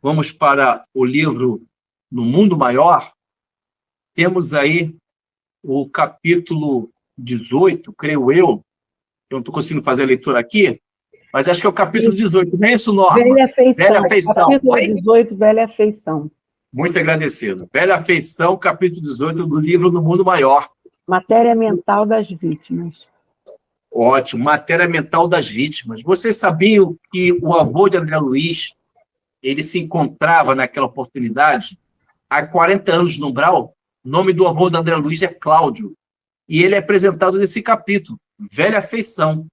vamos para o livro No Mundo Maior, temos aí o capítulo 18, creio eu não estou conseguindo fazer a leitura aqui, mas acho que é o capítulo 18, não é isso, Norma? Velha Afeição. Velha Afeição. Capítulo 18, Velha Afeição. Muito agradecido. Velha Afeição, capítulo 18 do livro No Mundo Maior. Matéria mental das vítimas. Ótimo, matéria mental das vítimas. Vocês sabiam que o avô de André Luiz, ele se encontrava naquela oportunidade há 40 anos no umbral? O nome do avô de André Luiz é Cláudio, e ele é apresentado nesse capítulo, Velha Afeição.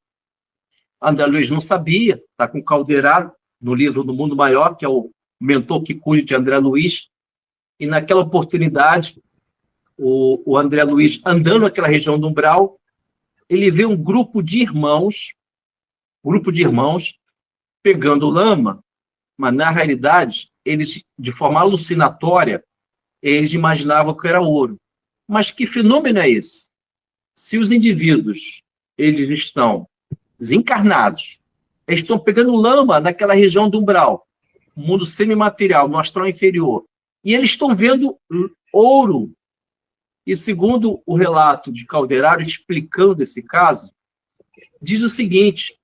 André Luiz não sabia, está com Caldeirado, no livro do Mundo Maior, que é o mentor que cuide de André Luiz, e naquela oportunidade, o André Luiz, andando naquela região do umbral, ele vê um grupo de irmãos pegando lama, mas, na realidade, eles, de forma alucinatória, eles imaginavam que era ouro. Mas que fenômeno é esse? Se os indivíduos eles estão desencarnados, eles estão pegando lama naquela região do umbral, mundo semimaterial, no astral inferior, e eles estão vendo ouro. E segundo o relato de Calderaro, explicando esse caso, diz o seguinte,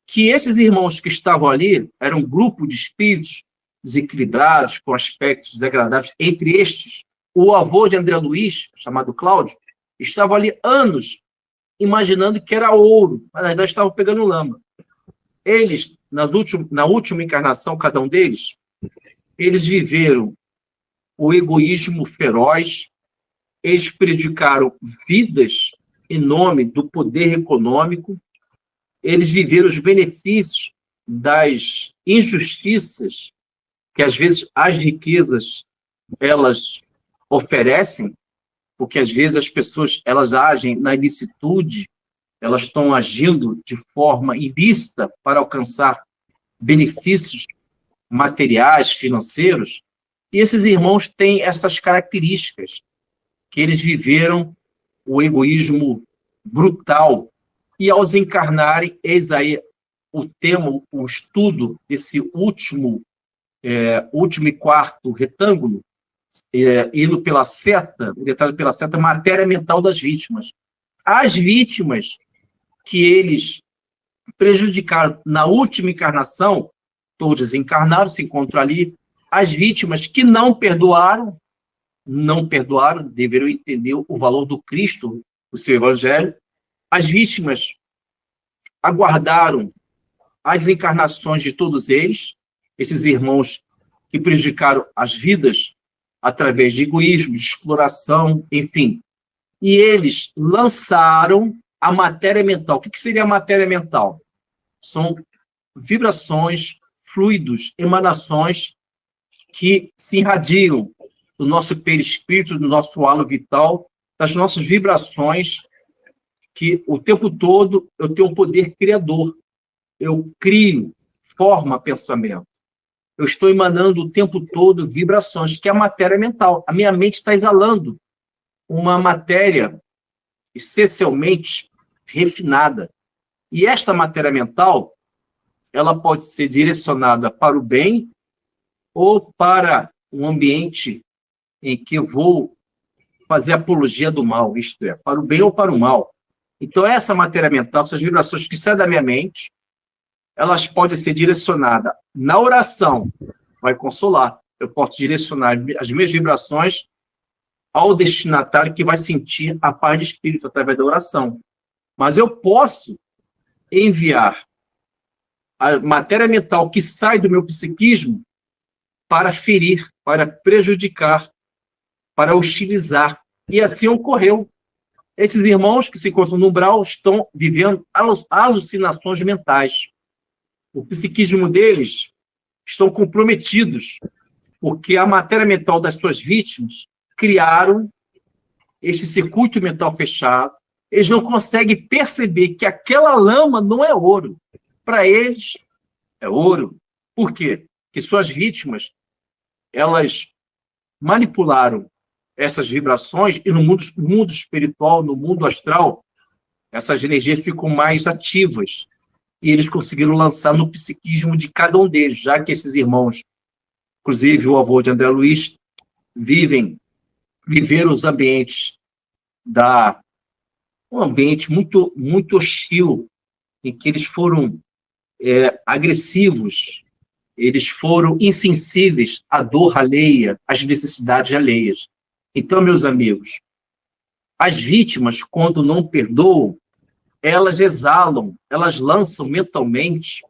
que esses irmãos que estavam ali eram um grupo de espíritos desequilibrados, com aspectos desagradáveis. Entre estes, o avô de André Luiz, chamado Cláudio, estava ali anos imaginando que era ouro, mas na verdade estavam pegando lama. Eles, na última encarnação, cada um deles, eles viveram o egoísmo feroz, eles predicaram vidas em nome do poder econômico, eles viveram os benefícios das injustiças que, às vezes, as riquezas, elas oferecem, porque, às vezes, as pessoas, elas agem na ilicitude, elas estão agindo de forma ilícita para alcançar benefícios materiais, financeiros, e esses irmãos têm essas características, que eles viveram o egoísmo brutal, e ao desencarnarem, eis aí o tema, o estudo desse último e quarto retângulo, indo pela seta, detalhe pela seta, matéria mental das vítimas. As vítimas que eles prejudicaram na última encarnação, todos encarnaram, se encontram ali, as vítimas que não perdoaram, deveriam entender o valor do Cristo, o seu Evangelho. As vítimas aguardaram as encarnações de todos eles, esses irmãos que prejudicaram as vidas através de egoísmo, de exploração, enfim. E eles lançaram a matéria mental. O que seria a matéria mental? São vibrações, fluidos, emanações que se irradiam do nosso perispírito, do nosso halo vital, das nossas vibrações, que o tempo todo eu tenho um poder criador. Eu crio, forma pensamento. Eu estou emanando o tempo todo vibrações, que é a matéria mental. A minha mente está exalando uma matéria essencialmente refinada. E esta matéria mental, ela pode ser direcionada para o bem ou para um ambiente em que eu vou fazer apologia do mal, isto é, para o bem ou para o mal. Então, essa matéria mental, essas vibrações que saem da minha mente, elas podem ser direcionadas na oração, vai consolar. Eu posso direcionar as minhas vibrações ao destinatário que vai sentir a paz de espírito através da oração. Mas eu posso enviar a matéria mental que sai do meu psiquismo para ferir, para prejudicar, para hostilizar. E assim ocorreu. Esses irmãos que se encontram no umbral estão vivendo alucinações mentais. O psiquismo deles estão comprometidos, porque a matéria mental das suas vítimas criaram este circuito mental fechado. Eles não conseguem perceber que aquela lama não é ouro. Para eles, é ouro. Por quê? Porque suas vítimas, elas manipularam essas vibrações e no mundo espiritual, no mundo astral, essas energias ficam mais ativas. E eles conseguiram lançar no psiquismo de cada um deles, já que esses irmãos inclusive o avô de André Luiz, viveram os ambientes um ambiente muito, muito hostil, em que eles foram agressivos, eles foram insensíveis à dor alheia, às necessidades alheias. Então, meus amigos, as vítimas, quando não perdoam, elas exalam, elas lançam mentalmente,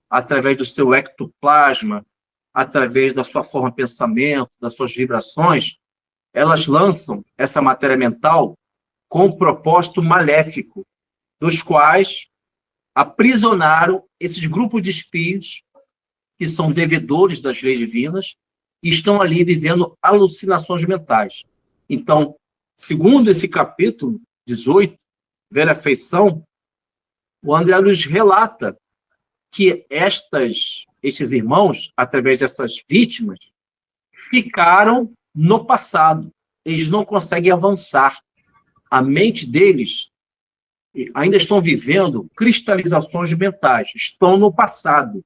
através do seu ectoplasma, através da sua forma de pensamento, das suas vibrações, elas lançam essa matéria mental com um propósito maléfico, dos quais aprisionaram esses grupos de espíritos que são devedores das leis divinas e estão ali vivendo alucinações mentais. Então, segundo esse capítulo 18, Velha Feição, o André Luiz relata que estes irmãos, através dessas vítimas, ficaram no passado. Eles não conseguem avançar. A mente deles ainda estão vivendo cristalizações mentais, estão no passado.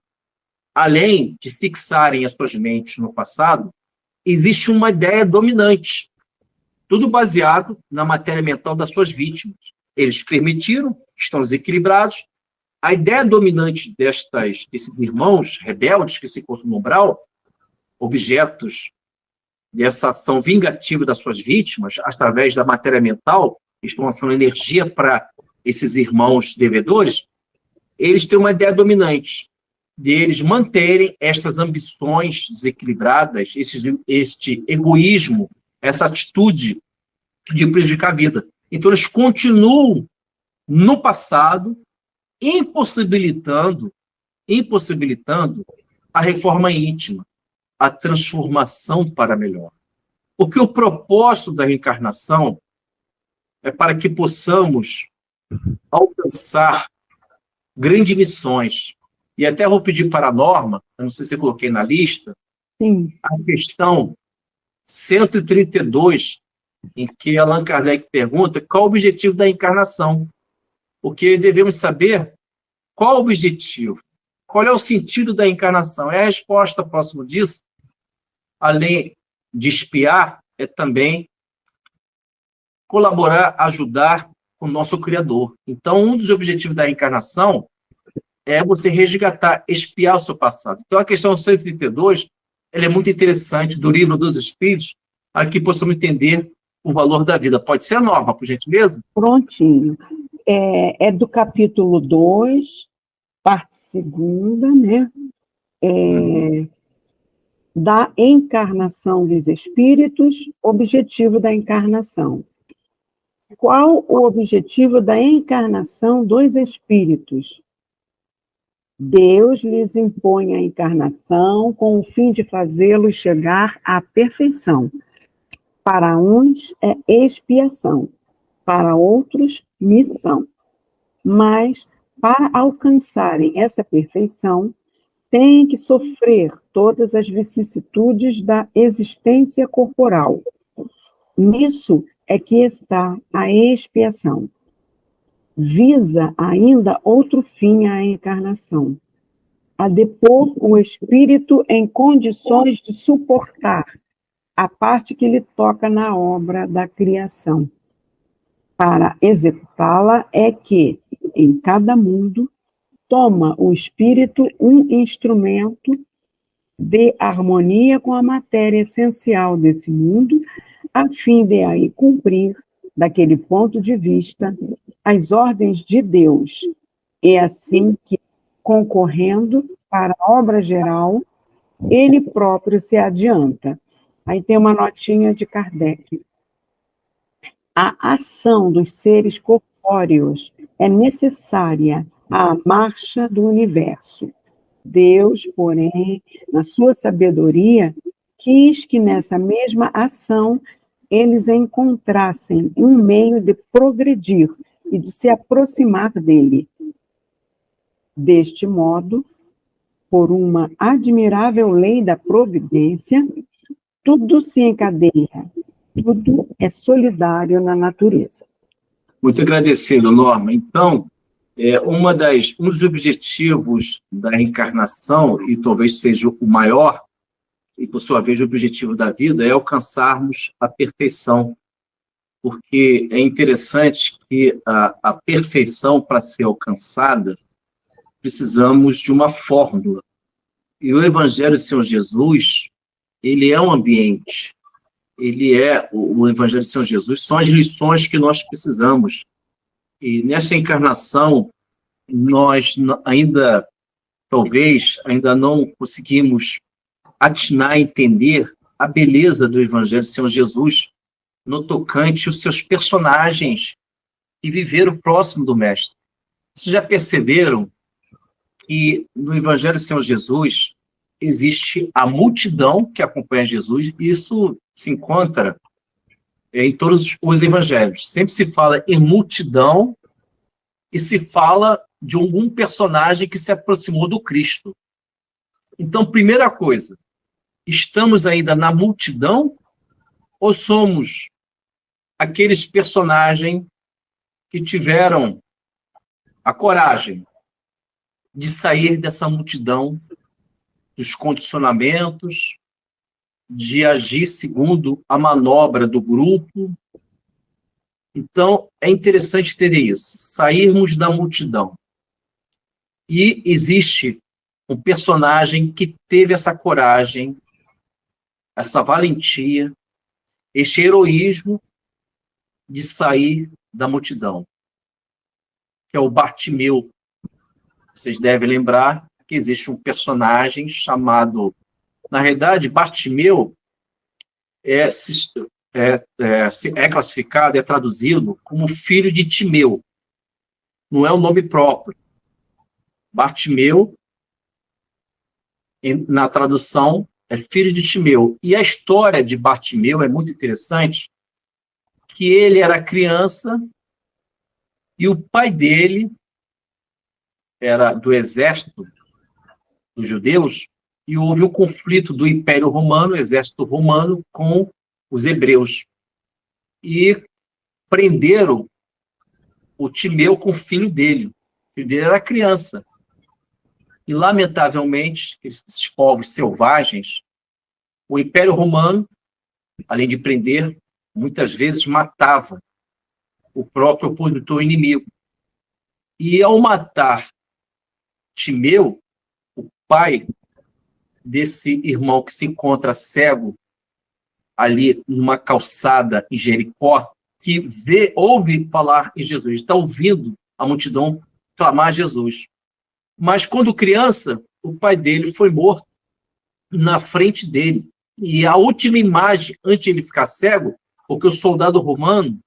Além de fixarem as suas mentes no passado, existe uma ideia dominante, tudo baseado na matéria mental das suas vítimas. Eles permitiram, estão desequilibrados. A ideia dominante desses irmãos rebeldes que se encontram no umbral, objetos dessa ação vingativa das suas vítimas, através da matéria mental, estão lançando energia para esses irmãos devedores, eles têm uma ideia dominante deles manterem essas ambições desequilibradas, este egoísmo, essa atitude de prejudicar a vida. Então, eles continuam no passado, impossibilitando a reforma íntima, a transformação para melhor. Porque o propósito da reencarnação é para que possamos alcançar grandes missões. E até vou pedir para a Norma, eu não sei se eu coloquei na lista, Sim. a questão 132, em que Allan Kardec pergunta qual o objetivo da encarnação. Porque devemos saber qual o objetivo, qual é o sentido da encarnação. É a resposta próximo disso, além de espiar, é também colaborar, ajudar o nosso Criador. Então, um dos objetivos da reencarnação é você resgatar, espiar o seu passado. Então, a questão 132, ela é muito interessante, do Livro dos Espíritos, para que possamos entender o valor da vida. Pode ser, Norma, por gentileza? Prontinho. É do capítulo 2, parte 2ª, né? Da encarnação dos espíritos, objetivo da encarnação. Qual o objetivo da encarnação dos espíritos? Deus lhes impõe a encarnação com o fim de fazê-los chegar à perfeição. Para uns é expiação, para outros, missão. Mas, para alcançarem essa perfeição, têm que sofrer todas as vicissitudes da existência corporal. Nisso é que está a expiação. Visa ainda outro fim à encarnação, a depor o espírito em condições de suportar a parte que lhe toca na obra da criação. Para executá-la é que, em cada mundo, toma o espírito um instrumento de harmonia com a matéria essencial desse mundo, a fim de aí cumprir, daquele ponto de vista, as ordens de Deus. É assim que, concorrendo para a obra geral, ele próprio se adianta. Aí tem uma notinha de Kardec. A ação dos seres corpóreos é necessária à marcha do universo. Deus, porém, na sua sabedoria, quis que nessa mesma ação eles encontrassem um meio de progredir e de se aproximar dele. Deste modo, por uma admirável lei da providência, tudo se encadeia, tudo é solidário na natureza. Muito agradecido, Norma. Então, um dos objetivos da reencarnação, e talvez seja o maior, e por sua vez o objetivo da vida, é alcançarmos a perfeição. Porque é interessante que a perfeição, para ser alcançada, precisamos de uma fórmula. E o Evangelho do Senhor Jesus, ele é um ambiente. O Evangelho do Senhor Jesus são as lições que nós precisamos. E nessa encarnação, nós ainda, talvez, ainda não conseguimos atinar a entender a beleza do Evangelho do Senhor Jesus no tocante aos seus personagens e viveram próximo do Mestre. Vocês já perceberam que no Evangelho do Senhor Jesus existe a multidão que acompanha Jesus, e isso se encontra em todos os evangelhos. Sempre se fala em multidão e se fala de algum personagem que se aproximou do Cristo. Então, primeira coisa, estamos ainda na multidão ou somos aqueles personagens que tiveram a coragem de sair dessa multidão, dos condicionamentos, de agir segundo a manobra do grupo? Então, é interessante ter isso, sairmos da multidão. E existe um personagem que teve essa coragem, essa valentia, este heroísmo de sair da multidão, que é o Bartimeu. Vocês devem lembrar que existe um personagem chamado, na realidade, Bartimeu é classificado, é traduzido como filho de Timeu. Não é o nome próprio. Bartimeu, na tradução, é filho de Timeu. E a história de Bartimeu é muito interessante, que ele era criança e o pai dele era do exército dos judeus, e houve um conflito do Império Romano, o exército romano, com os hebreus. E prenderam o Timeu com o filho dele. O filho dele era criança. E, lamentavelmente, esses povos selvagens, o Império Romano, além de prender, muitas vezes matava o próprio opositor inimigo. E, ao matar Timeu, o pai desse irmão que se encontra cego ali numa calçada em Jericó, que ouve falar em Jesus, está ouvindo a multidão clamar a Jesus. Mas, quando criança, o pai dele foi morto na frente dele. E a última imagem, antes de ele ficar cego, porque o soldado romano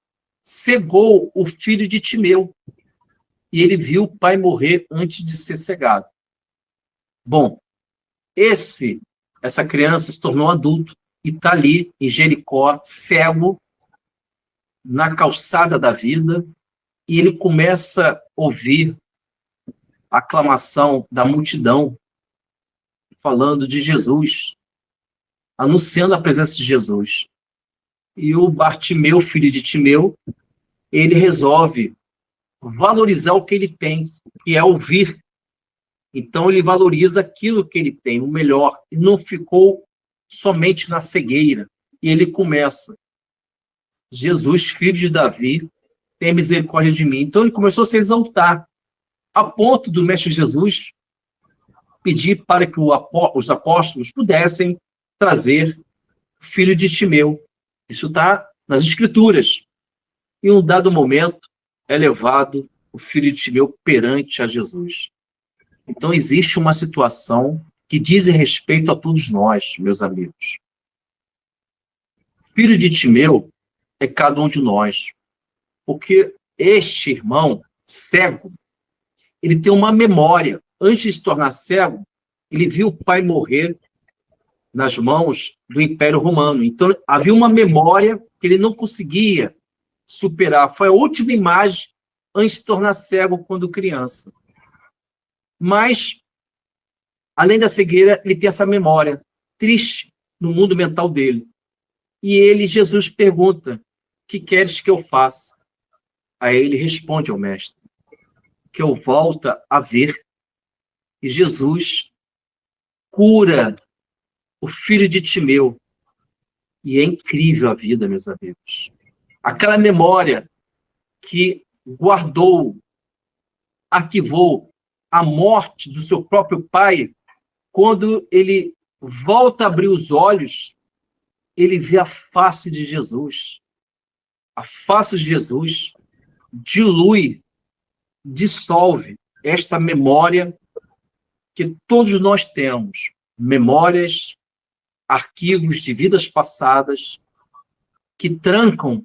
cegou o filho de Timeu. E ele viu o pai morrer antes de ser cegado. Bom, essa criança se tornou adulto e está ali em Jericó, cego, na calçada da vida, e ele começa a ouvir a aclamação da multidão falando de Jesus, anunciando a presença de Jesus. E o Bartimeu, filho de Timeu, ele resolve valorizar o que ele tem, que é ouvir. Então, ele valoriza aquilo que ele tem, o melhor, e não ficou somente na cegueira. E ele começa: Jesus, filho de Davi, tem misericórdia de mim. Então, ele começou a se exaltar, a ponto do Mestre Jesus pedir para que os apóstolos pudessem trazer o filho de Timeu. Isso está nas Escrituras. Em um dado momento, é levado o filho de Timeu perante a Jesus. Então, existe uma situação que diz respeito a todos nós, meus amigos. Filho de Timeu é cada um de nós. Porque este irmão cego, ele tem uma memória. Antes de se tornar cego, ele viu o pai morrer nas mãos do Império Romano. Então, havia uma memória que ele não conseguia superar. Foi a última imagem antes de se tornar cego quando criança. Mas, além da cegueira, ele tem essa memória triste no mundo mental dele. E Jesus pergunta: que queres que eu faça? Aí ele responde ao mestre: que eu volta a ver. E Jesus cura o filho de Timeu. E é incrível a vida, meus amigos. Aquela memória que guardou, arquivou a morte do seu próprio pai, quando ele volta a abrir os olhos, ele vê a face de Jesus. A face de Jesus dilui, dissolve esta memória que todos nós temos. Memórias, arquivos de vidas passadas que trancam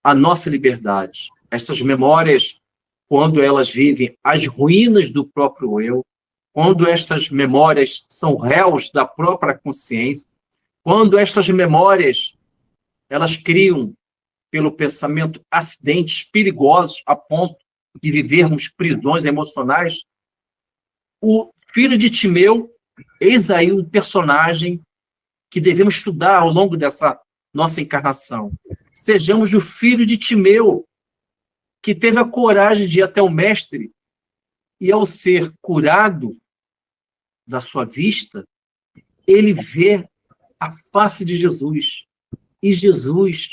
a nossa liberdade. Essas memórias, quando elas vivem as ruínas do próprio eu, quando estas memórias são réus da própria consciência, quando estas memórias elas criam pelo pensamento acidentes perigosos a ponto de vivermos prisões emocionais, o filho de Timeu, eis aí um personagem que devemos estudar ao longo dessa nossa encarnação. Sejamos o filho de Timeu, que teve a coragem de ir até o mestre e, ao ser curado da sua vista, ele vê a face de Jesus. E Jesus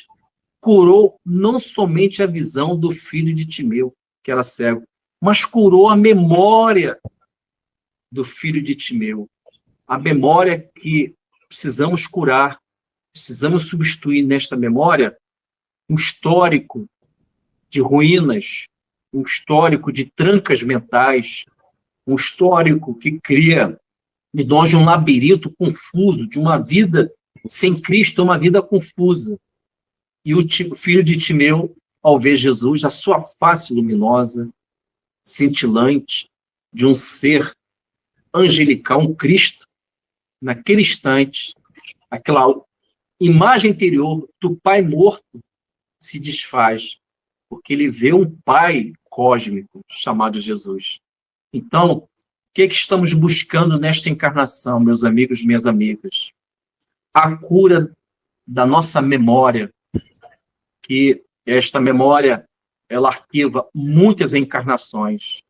curou não somente a visão do filho de Timeu, que era cego, mas curou a memória do filho de Timeu. A memória que precisamos curar, precisamos substituir nesta memória um histórico de ruínas, um histórico de trancas mentais, um histórico que cria em nós um labirinto confuso, de uma vida sem Cristo, uma vida confusa. E o filho de Timeu, ao ver Jesus, a sua face luminosa, cintilante, de um ser angelical, um Cristo, naquele instante, aquela imagem interior do pai morto se desfaz, porque ele vê um pai cósmico chamado Jesus. Então, o que estamos buscando nesta encarnação, meus amigos e minhas amigas? A cura da nossa memória, que esta memória, ela arquiva muitas encarnações,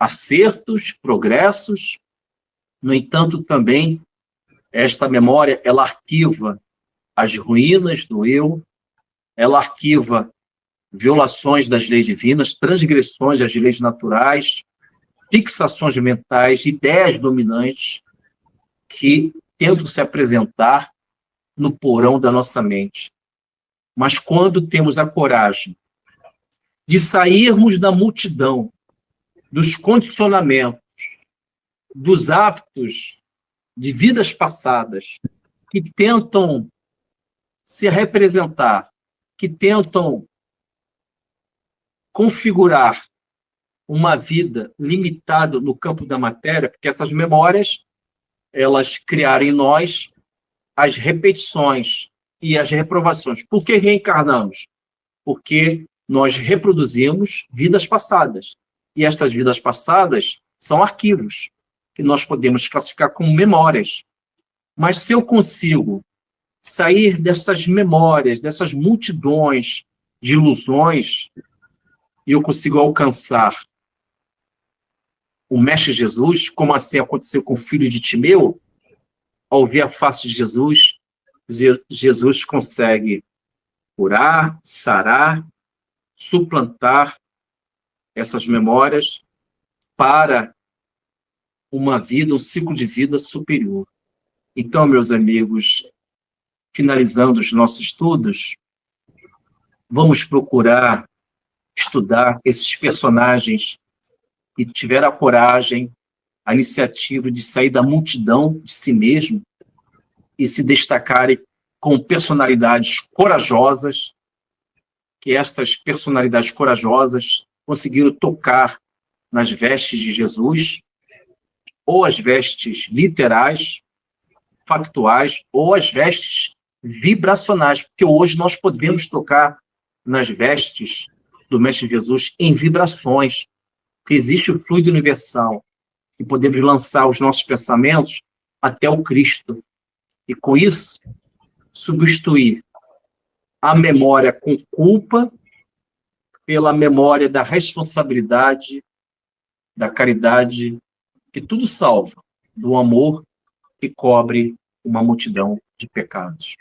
acertos, progressos. No entanto, também, esta memória, ela arquiva as ruínas do eu, ela arquiva violações das leis divinas, transgressões das leis naturais, fixações mentais, ideias dominantes que tentam se apresentar no porão da nossa mente. Mas quando temos a coragem de sairmos da multidão, dos condicionamentos, dos hábitos de vidas passadas que tentam se representar, que tentam configurar uma vida limitada no campo da matéria, porque essas memórias, elas criaram em nós as repetições e as reprovações. Por que reencarnamos? Porque nós reproduzimos vidas passadas. E estas vidas passadas são arquivos que nós podemos classificar como memórias. Mas se eu consigo sair dessas memórias, dessas multidões de ilusões, e eu consigo alcançar o Mestre Jesus, como assim aconteceu com o filho de Timeu, ao ver a face de Jesus, Jesus consegue curar, sarar, suplantar essas memórias para uma vida, um ciclo de vida superior. Então, meus amigos, finalizando os nossos estudos, vamos procurar estudar esses personagens que tiveram a coragem, a iniciativa de sair da multidão de si mesmo e se destacarem com personalidades corajosas, que estas personalidades corajosas conseguiram tocar nas vestes de Jesus, ou as vestes literais, factuais, ou as vestes vibracionais, porque hoje nós podemos tocar nas vestes do Mestre Jesus em vibrações, que existe o fluido universal, e podemos lançar os nossos pensamentos até o Cristo. E com isso, substituir a memória com culpa pela memória da responsabilidade, da caridade, que tudo salva, do amor que cobre uma multidão de pecados.